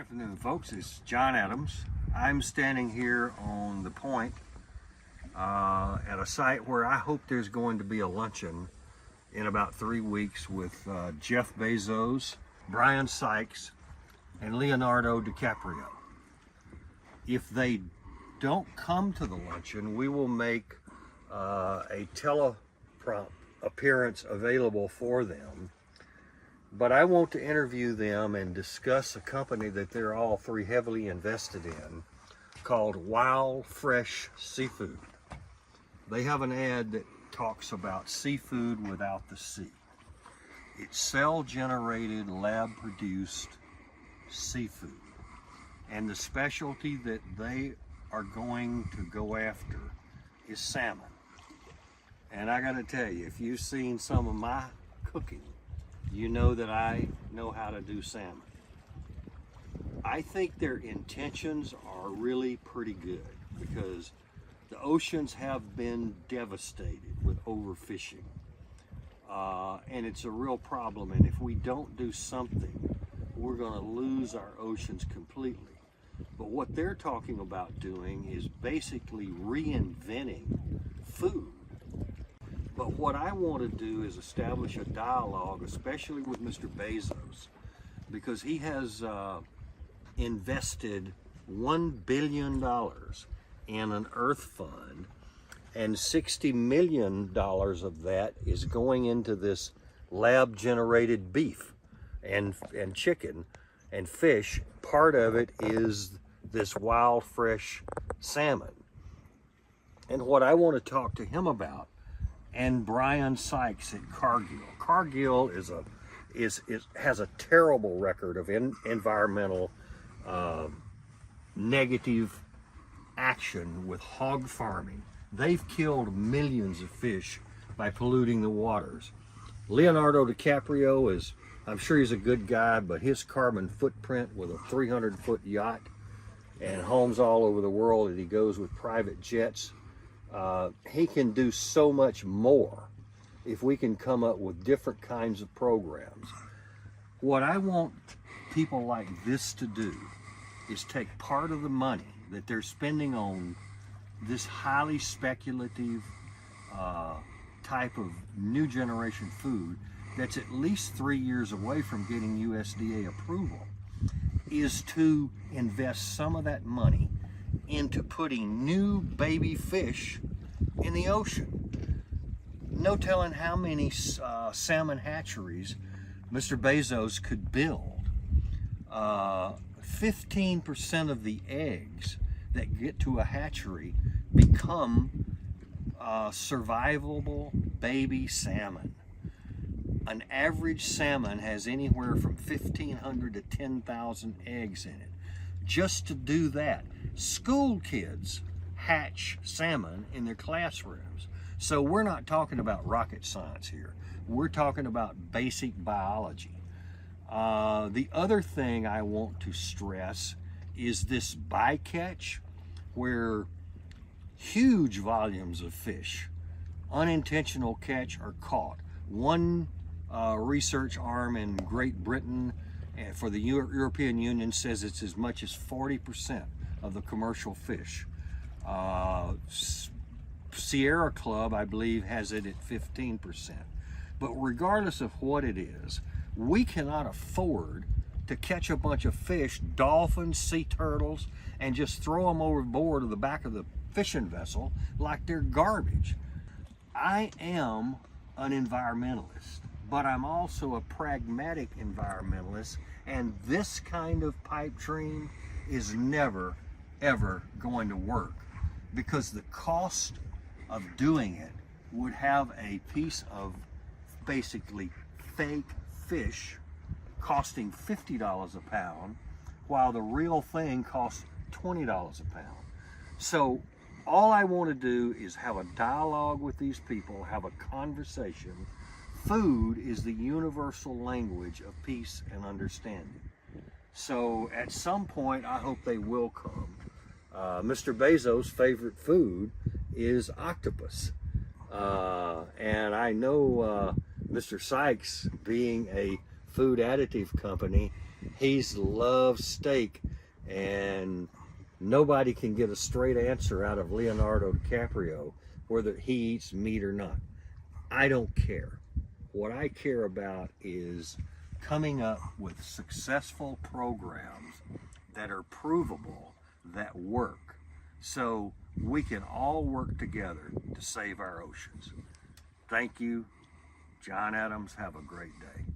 Afternoon, folks. It's John Adams. I'm standing here on the point at a site where I hope there's going to be a luncheon in about 3 weeks with Jeff Bezos, Brian Sykes, and Leonardo DiCaprio. If they don't come to the luncheon, we will make a teleprompt appearance available for them. But I want to interview them and discuss a company that they're all three heavily invested in called Wild Fresh Seafood. They have an ad that talks about seafood without the sea. It's cell-generated, lab-produced seafood. And the specialty that they are going to go after is salmon. And I gotta tell you, if you've seen some of my cooking, you know that I know how to do salmon. I think their intentions are really pretty good because the oceans have been devastated with overfishing. And it's a real problem, and if we don't do something, we're gonna lose our oceans completely. But what they're talking about doing is basically reinventing food. But what I want to do is establish a dialogue, especially with Mr. Bezos, because he has invested $1 billion in an Earth Fund, and $60 million of that is going into this lab-generated beef and chicken and fish. Part of it is this wild, fresh salmon. And what I want to talk to him about, and Brian Sykes at Cargill. Cargill has a terrible record of environmental negative action with hog farming. They've killed millions of fish by polluting the waters. Leonardo DiCaprio is, I'm sure he's a good guy, but his carbon footprint with a 300-foot yacht and homes all over the world that he goes with private jets, he can do so much more if we can come up with different kinds of programs. What I want people like this to do is take part of the money that they're spending on this highly speculative type of new generation food that's at least 3 years away from getting USDA approval, is to invest some of that money into putting new baby fish in the ocean. No telling how many salmon hatcheries Mr. Bezos could build. 15% of the eggs that get to a hatchery become survivable baby salmon. An average salmon has anywhere from 1,500 to 10,000 eggs in it. Just to do that, school kids hatch salmon in their classrooms. So we're not talking about rocket science here. We're talking about basic biology. The other thing I want to stress is this bycatch, where huge volumes of fish, unintentional catch, are caught. One research arm in Great Britain for the European Union says it's as much as 40% of the commercial fish. Sierra Club, I believe, has it at 15%. But regardless of what it is, we cannot afford to catch a bunch of fish, dolphins, sea turtles, and just throw them overboard of the back of the fishing vessel like they're garbage. I am an environmentalist, but I'm also a pragmatic environmentalist, and this kind of pipe dream is never, ever going to work, because the cost of doing it would have a piece of basically fake fish costing $50 a pound, while the real thing costs $20 a pound. So all I want to do is have a dialogue with these people, have a conversation. Food is the universal language of peace and understanding. So at some point, I hope they will come. Mr. Bezos' favorite food is octopus. And I know Mr. Sykes, being a food additive company, He's loves steak, and nobody can get a straight answer out of Leonardo DiCaprio whether he eats meat or not. I don't care. What I care about is coming up with successful programs that are provable, that work, so we can all work together to save our oceans. Thank you, John Adams. Have a great day.